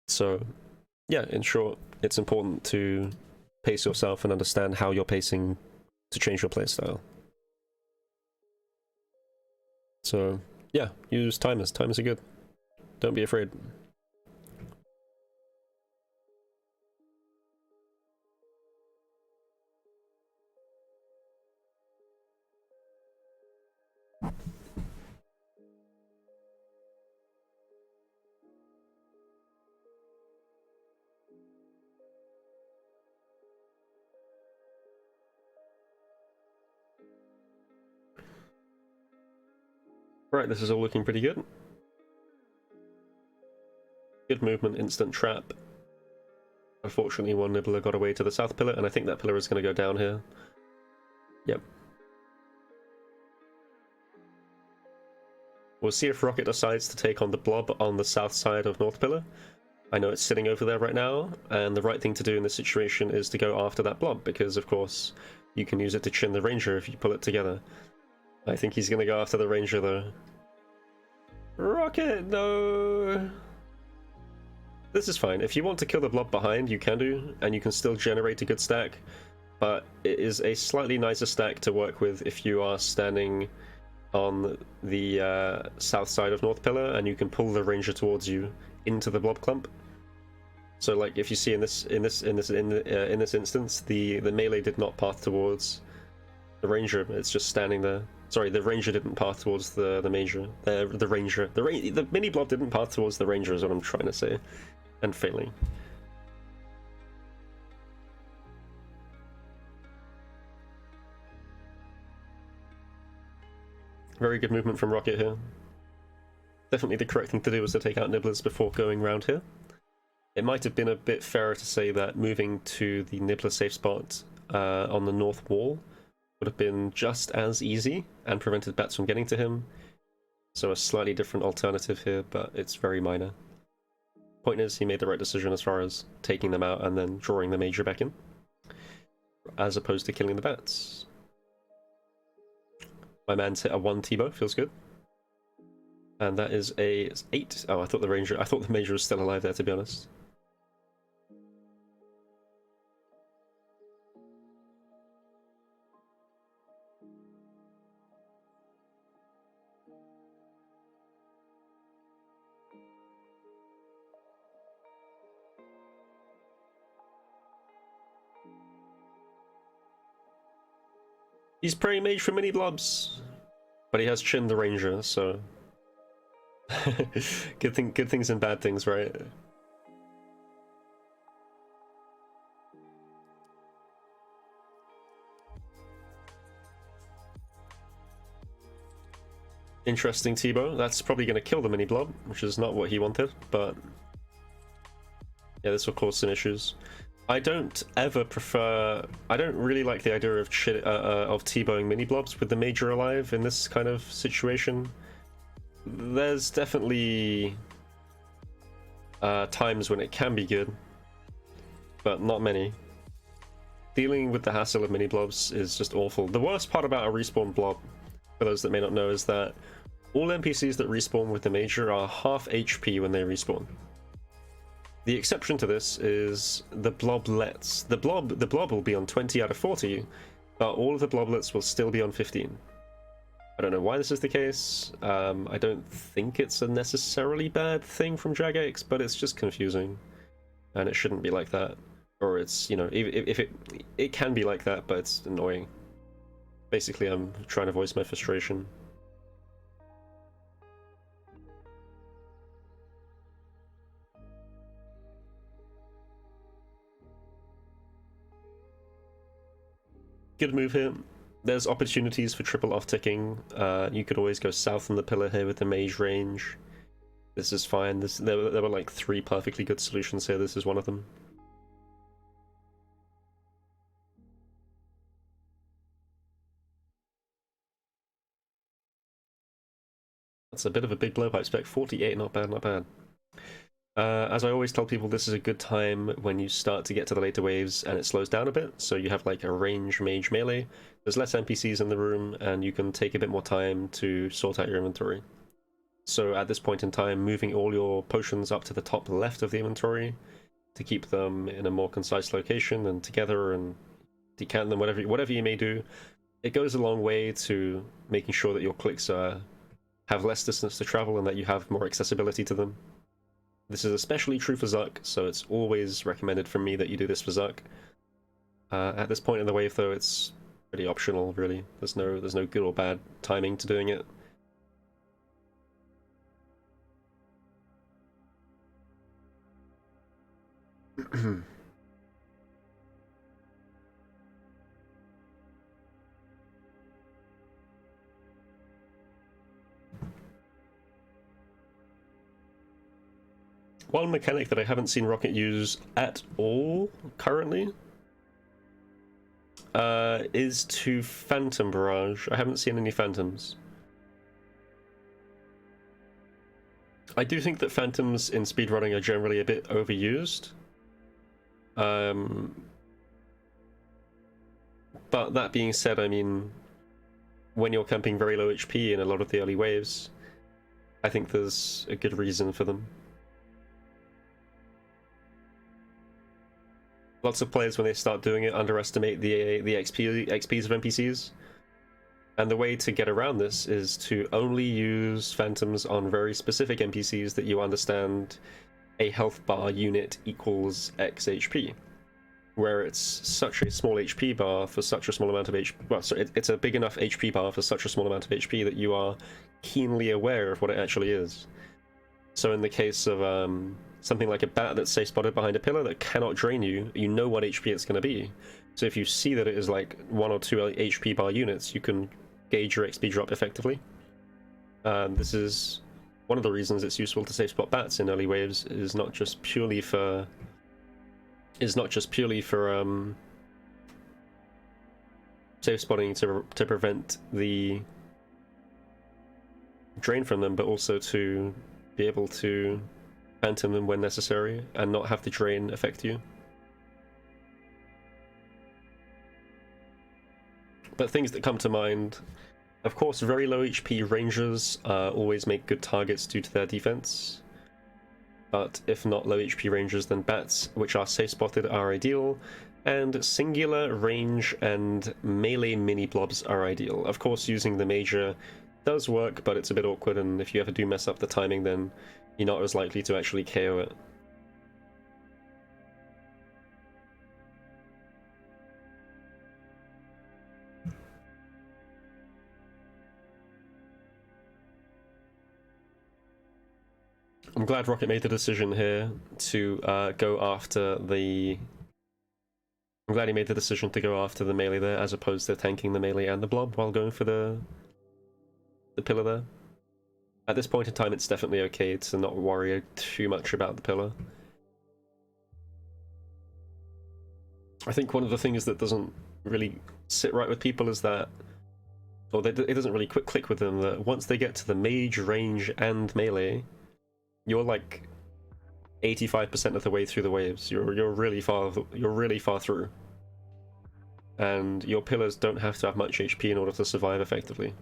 So, yeah, in short, it's important to pace yourself and understand how you're pacing to change your playstyle. So, yeah, use timers. Timers are good. Don't be afraid. Right, this is all looking pretty good. Good movement, instant trap. Unfortunately, one nibbler got away to the south pillar, and I think that pillar is going to go down here. Yep. We'll see if Rocket decides to take on the blob on the south side of North Pillar. I know it's sitting over there right now, and the right thing to do in this situation is to go after that blob, because, of course, you can use it to chin the Ranger if you pull it together. I think he's going to go after the Ranger, though. Rocket, no! This is fine. If you want to kill the blob behind, you can do, and you can still generate a good stack, but it is a slightly nicer stack to work with if you are standing on the south side of North Pillar, and you can pull the Ranger towards you into the blob clump. So, like, if you see in this instance, the melee did not path towards the Ranger. It's just standing there. Sorry, the Ranger didn't path towards the Major. The mini blob didn't path towards the Ranger is what I'm trying to say, and failing. Very good movement from Rocket here. Definitely the correct thing to do was to take out nibblers before going round here. It might have been a bit fairer to say that moving to the Nibbler safe spot on the north wall would have been just as easy and prevented bats from getting to him. So a slightly different alternative here, but it's very minor. Point is, he made the right decision as far as taking them out and then drawing the major back in, as opposed to killing the bats. My man's hit a 1 T-bow, feels good. And that is a 8. Oh, I thought the major was still alive there, to be honest. He's praying mage for mini blobs, but he has chinned the ranger, so good things and bad things, right? Interesting T-bow. That's probably going to kill the mini blob, which is not what he wanted, but yeah, this will cause some issues. I don't really like the idea of T-bowing mini blobs with the major alive in this kind of situation. There's definitely times when it can be good, but not many. Dealing with the hassle of mini blobs is just awful. The worst part about a respawn blob, for those that may not know, is that all NPCs that respawn with the major are half HP when they respawn. The exception to this is the bloblets. The blob will be on 20 out of 40, but all of the bloblets will still be on 15. I don't know why this is the case. I don't think it's a necessarily bad thing from Jagex, but it's just confusing, and it shouldn't be like that. Or it's, you know, if it can be like that, but it's annoying. Basically, I'm trying to voice my frustration. Good move here. There's opportunities for triple off-ticking. You could always go south on the pillar here with the mage range. This is fine. There were like 3 perfectly good solutions here. This is one of them. That's a bit of a big blowpipe spec. 48, not bad, not bad. As I always tell people, this is a good time when you start to get to the later waves and it slows down a bit, so you have like a range mage melee. There's less NPCs in the room and you can take a bit more time to sort out your inventory. So at this point in time, moving all your potions up to the top left of the inventory to keep them in a more concise location and together and decant them, whatever you may do, it goes a long way to making sure that your clicks have less distance to travel and that you have more accessibility to them. This is especially true for Zuck, so it's always recommended from me that you do this for Zuck. At this point in the wave, though, it's pretty optional, really. There's no good or bad timing to doing it. One mechanic that I haven't seen Rocket use at all currently is to Phantom Barrage. I haven't seen any Phantoms. I do think that Phantoms in speedrunning are generally a bit overused. But that being said, I mean, when you're camping very low HP in a lot of the early waves, I think there's a good reason for them. Lots of players, when they start doing it, underestimate the XPs of NPCs. And the way to get around this is to only use Phantoms on very specific NPCs that you understand a health bar unit equals X HP. Where it's such a small HP bar for such a small amount of HP. Well, so it's a big enough HP bar for such a small amount of HP that you are keenly aware of what it actually is. So in the case of something like a bat that's safe spotted behind a pillar that cannot drain you, you know what HP it's going to be. So if you see that it is like 1 or 2 HP bar units, you can gauge your XP drop effectively. This is one of the reasons it's useful to safe spot bats in early waves is not just purely for safe spotting to prevent the drain from them, but also to be able to phantom them when necessary and not have the drain affect you. But things that come to mind, of course, very low HP rangers always make good targets due to their defense. But if not low HP rangers, then bats, which are safe spotted, are ideal. And singular, range, and melee mini blobs are ideal. Of course, using the major does work, but it's a bit awkward, and if you ever do mess up the timing, then you're not as likely to actually KO it. I'm glad Rocket made the decision here to go after the... I'm glad he made the decision to go after the melee there, as opposed to tanking the melee and the blob while going for the pillar there. At this point in time, it's definitely okay to not worry too much about the pillar. I think one of the things that doesn't really sit right with people is that, or it doesn't really click with them, that once they get to the mage, range, and melee, you're like 85% of the way through the waves. You're really far through, and your pillars don't have to have much HP in order to survive effectively.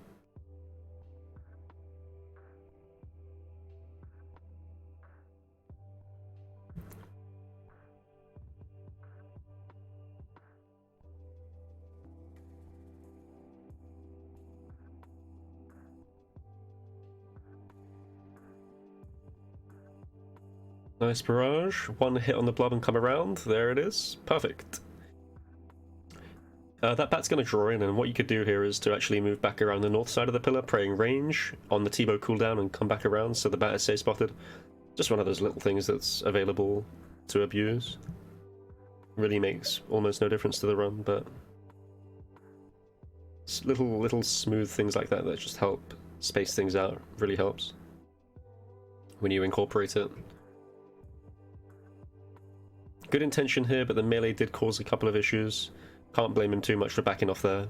Nice barrage. One hit on the blob and come around. There it is. Perfect. That bat's going to draw in, and what you could do here is to actually move back around the north side of the pillar, praying range on the T-bow cooldown, and come back around so the bat is safe spotted. Just one of those little things that's available to abuse. Really makes almost no difference to the run, but little smooth things like that just help space things out. Really helps when you incorporate it. Good intention here, but the melee did cause a couple of issues. Can't blame him too much for backing off there.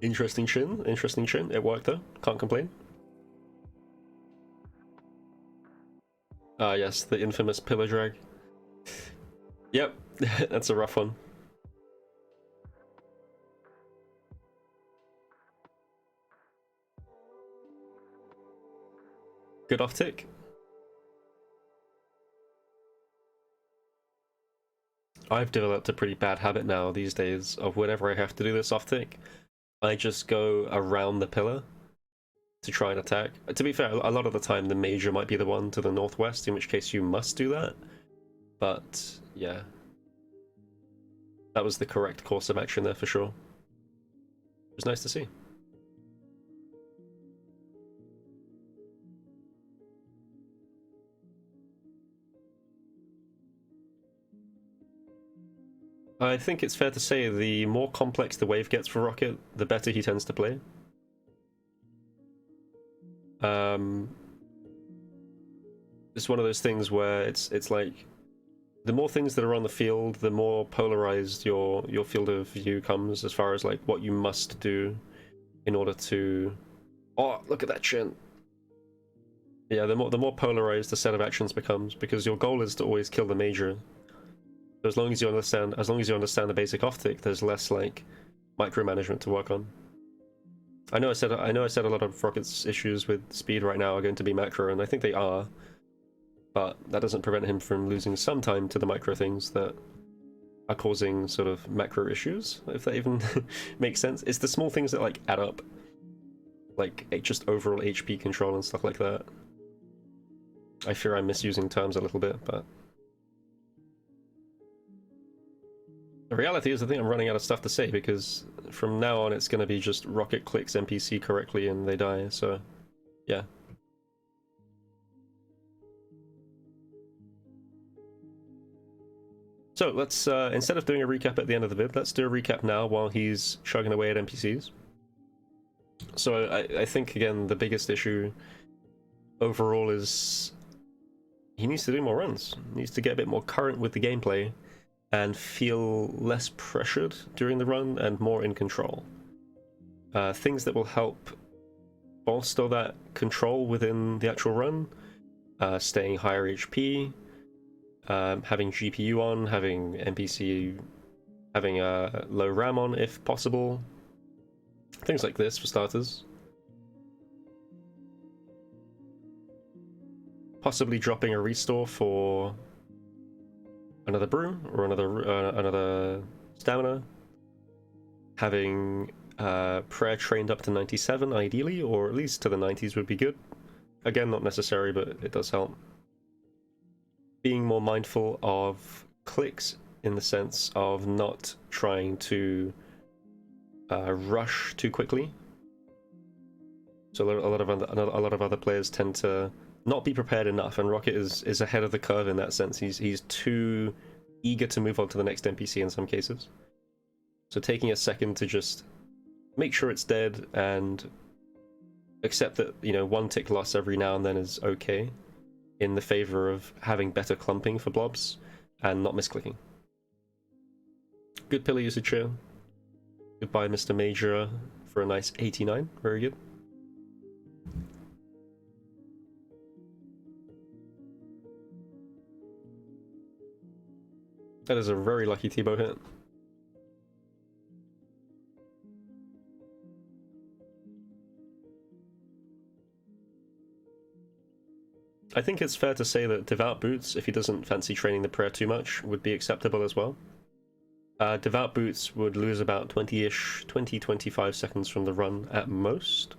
Interesting chin, interesting chin. It worked though, can't complain. Ah yes, the infamous pillar drag. Yep, that's a rough one. Good off tick. I've developed a pretty bad habit now these days of whenever I have to do this off tick, I just go around the pillar to try and attack. To be fair, a lot of the time the major might be the one to the northwest, in which case you must do that. But yeah, that was the correct course of action there for sure. It was nice to see. I think it's fair to say the more complex the wave gets for Rocket, the better he tends to play. It's one of those things where it's like, the more things that are on the field, the more polarized your field of view comes as far as like what you must do in order to... Oh, look at that chin! Yeah, the more polarized the set of actions becomes, because your goal is to always kill the major. So as long as you understand the basic off tick, there's less like micromanagement to work on. I know I said a lot of Rocket's issues with speed right now are going to be macro, and I think they are, but that doesn't prevent him from losing some time to the micro things that are causing sort of macro issues, if that even makes sense. It's the small things that like add up, like just overall HP control and stuff like that. I fear I'm misusing terms a little bit, but the reality is I think I'm running out of stuff to say, because from now on it's going to be just Rocket clicks NPC correctly and they die, so yeah. So let's, instead of doing a recap at the end of the vid, let's do a recap now while he's chugging away at NPCs. So I think, again, the biggest issue overall is he needs to do more runs. He needs to get a bit more current with the gameplay and feel less pressured during the run and more in control. Things that will help bolster that control within the actual run, staying higher HP, having GPU on, having NPC, having low RAM on if possible. Things like this for starters. Possibly dropping a restore for another brew or another stamina. Having prayer trained up to 97 ideally, or at least to the 90s would be good. Again, not necessary, but it does help. Being more mindful of clicks in the sense of not trying to rush too quickly. So a lot of other players tend to not be prepared enough, and Rocket is ahead of the curve in that sense. He's too eager to move on to the next NPC in some cases. So taking a second to just make sure it's dead and accept that, you know, one tick loss every now and then is okay, in the favor of having better clumping for blobs and not misclicking. Good pillar usage here. Goodbye, Mr. Major, for a nice 89. Very good. That is a very lucky T-bow hit. I think it's fair to say that Devout Boots, if he doesn't fancy training the prayer too much, would be acceptable as well. Devout Boots would lose about 20-ish, 20-25 seconds from the run at most.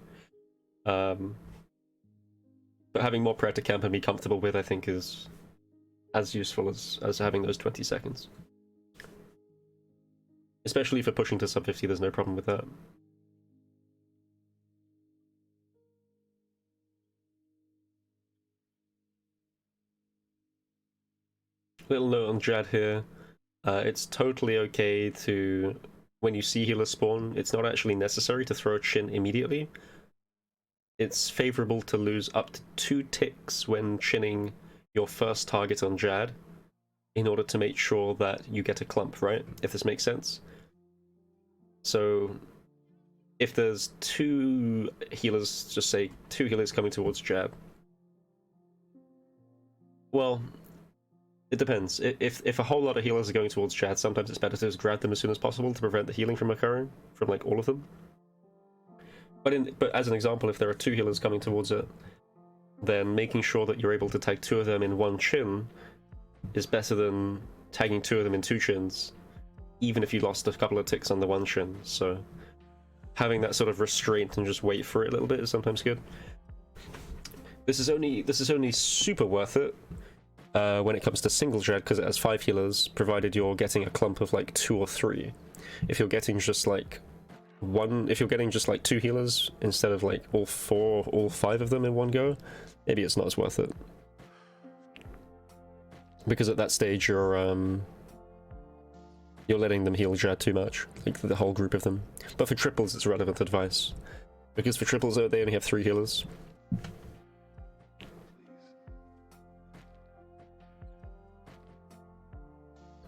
But having more prayer to camp and be comfortable with, I think, is as useful as having those 20 seconds. Especially for pushing to sub 50, there's no problem with that. Little note on Jad here. It's totally okay to, when you see healers spawn, it's not actually necessary to throw a chin immediately. It's favorable to lose up to 2 ticks when chinning your first target on Jad in order to make sure that you get a clump, right? If this makes sense. So if there's 2 healers, just say 2 healers coming towards Jad, well, it depends. If a whole lot of healers are going towards Jad, sometimes it's better to just grab them as soon as possible to prevent the healing from occurring from, like, all of them. But as an example, if there are 2 healers coming towards it, then making sure that you're able to tag 2 of them in 1 chin is better than tagging 2 of them in 2 chins, even if you lost a couple of ticks on the 1 chin. So having that sort of restraint and just wait for it a little bit is sometimes good. This is only super worth it when it comes to single Jad, because it has 5 healers, provided you're getting a clump of like 2 or 3. If you're getting just like 2 healers instead of like all 5 of them in one go, maybe it's not as worth it. Because at that stage you're letting them heal Jad too much, like the whole group of them. But for triples it's relevant advice, because for triples they only have 3 healers.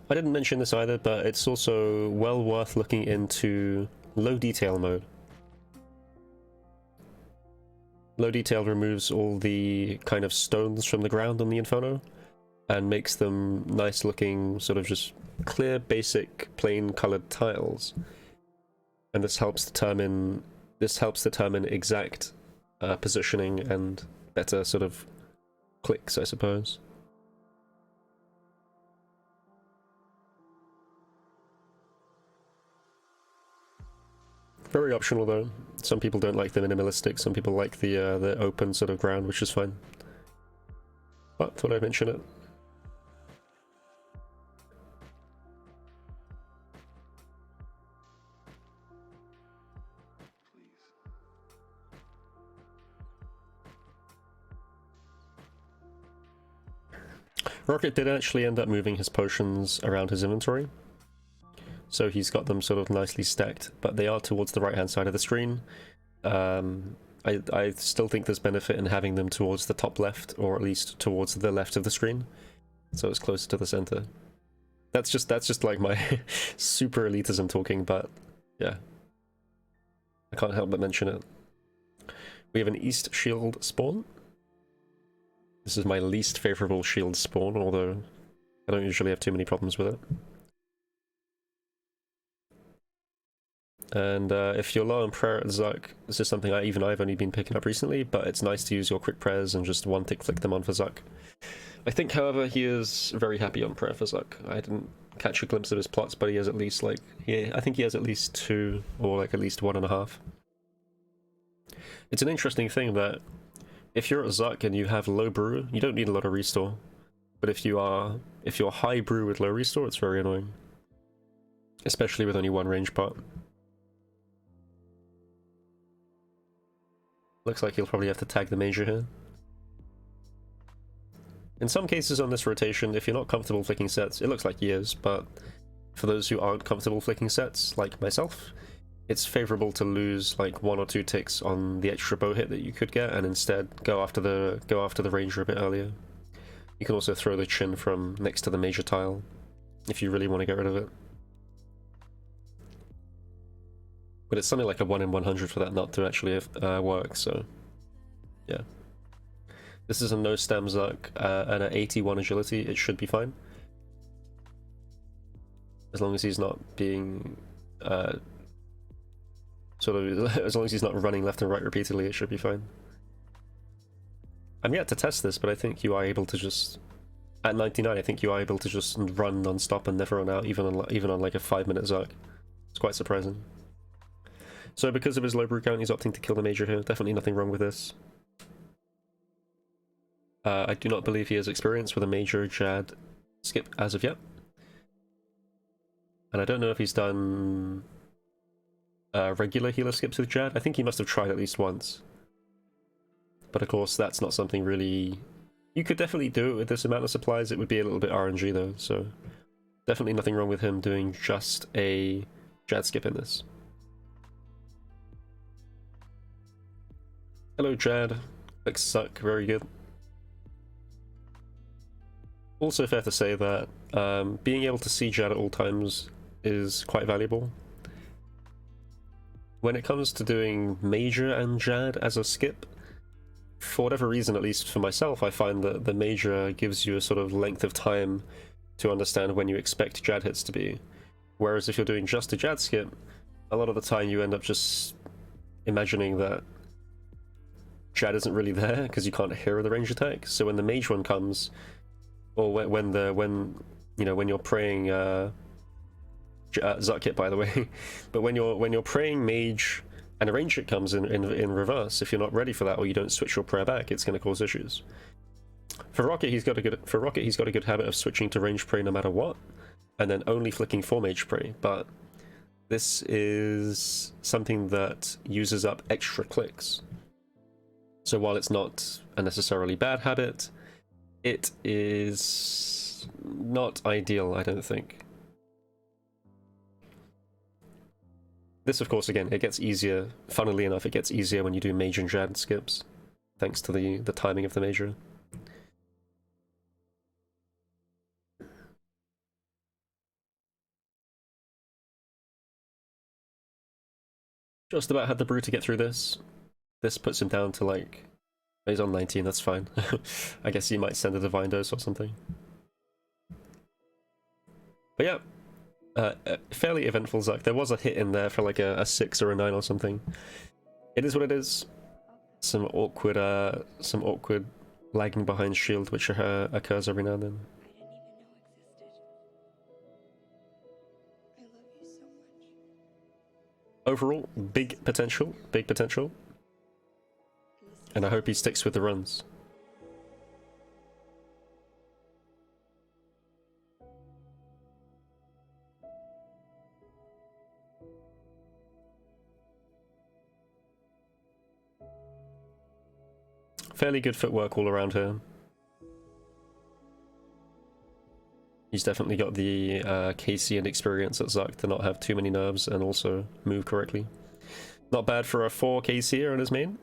I didn't mention this either, but it's also well worth looking into low detail mode. Low detail removes all the kind of stones from the ground on the Inferno and makes them nice looking, sort of just clear, basic, plain colored tiles. And this helps determine exact positioning and better sort of clicks, I suppose. Very optional though. Some people don't like the minimalistic, some people like the open sort of ground, which is fine. But thought I'd mention it. Rocket did actually end up moving his potions around his inventory, so he's got them sort of nicely stacked, but they are towards the right hand side of the screen. I still think there's benefit in having them towards the top left, or at least towards the left of the screen, so it's closer to the center. That's just like my super elitism talking, but yeah, I can't help but mention it. We have an East Shield spawn. This is my least favorable shield spawn, although I don't usually have too many problems with it. And if you're low on prayer at Zuck, this is something I've only been picking up recently, but it's nice to use your quick prayers and just one tick flick them on for Zuck. I think, however, he is very happy on prayer for Zuck. I didn't catch a glimpse of his plots, but he has at least like, I think he has at least 2 or like at least 1.5. It's an interesting thing that if you're at Zuck and you have low brew, you don't need a lot of restore. But if you're high brew with low restore, it's very annoying. Especially with only one range part. Looks like he'll probably have to tag the major here. In some cases on this rotation, if you're not comfortable flicking sets, it looks like he is, but for those who aren't comfortable flicking sets, like myself, it's favorable to lose like 1 or 2 ticks on the extra bow hit that you could get, and instead go after the ranger a bit earlier. You can also throw the chin from next to the major tile, if you really want to get rid of it. But it's something like a 1 in 100 for that not to actually work, so yeah. This is a no stam Zuck and an 81 agility, it should be fine. As long as he's not being as long as he's not running left and right repeatedly, it should be fine. I'm yet to test this, but I think you are able to just, at 99, I think you are able to just run non-stop and never run out, even on like a 5-minute Zuck. It's quite surprising. So because of his low brew count, he's opting to kill the major here. Definitely nothing wrong with this. I do not believe he has experience with a major Jad skip as of yet. And I don't know if he's done regular healer skips with Jad. I think he must have tried at least once. But of course, that's not something really... You could definitely do it with this amount of supplies. It would be a little bit RNG though, so definitely nothing wrong with him doing just a Jad skip in this. Hello Jad, looks suck, very good. Also fair to say that being able to see Jad at all times is quite valuable. When it comes to doing Major and Jad as a skip, for whatever reason, at least for myself, I find that the Major gives you a sort of length of time to understand when you expect Jad hits to be. Whereas if you're doing just a Jad skip, a lot of the time you end up just imagining that Jad isn't really there because you can't hear the range attack. So when the mage one comes, or when you're praying Zuck hit, by the way, but when you're praying mage and a range hit comes in reverse, if you're not ready for that or you don't switch your prayer back, it's going to cause issues. For Rocket, he's got a good habit of switching to range pray no matter what, and then only flicking for mage pray. But this is something that uses up extra clicks. So while it's not a necessarily bad habit, it is not ideal, I don't think. This, of course, again, it gets easier. Funnily enough, it gets easier when you do Major and Jad skips, thanks to the timing of the Major. Just about had the brew to get through this. This puts him down to like... He's on 19, that's fine. I guess he might send a Divine Dose or something. But yeah, fairly eventful Zuck. There was a hit in there for like a 6 or a 9 or something. It is what it is. Some awkward lagging behind shield, which occurs every now and then. Overall, big potential, and I hope he sticks with the runs. Fairly good footwork all around here. He's definitely got the KC and experience at Zuck to not have too many nerves and also move correctly. Not bad for a 4 KC'er on his main.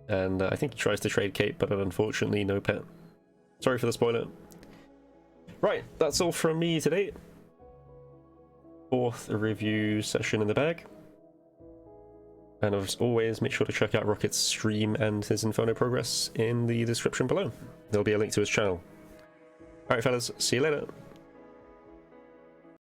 And I think he tries to trade Cape, but unfortunately no pet. Sorry for the spoiler. Right, that's all from me today. 4th review session in the bag. And as always, make sure to check out Rocket's stream and his Inferno progress in the description below. There'll be a link to his channel. Alright fellas, see you later.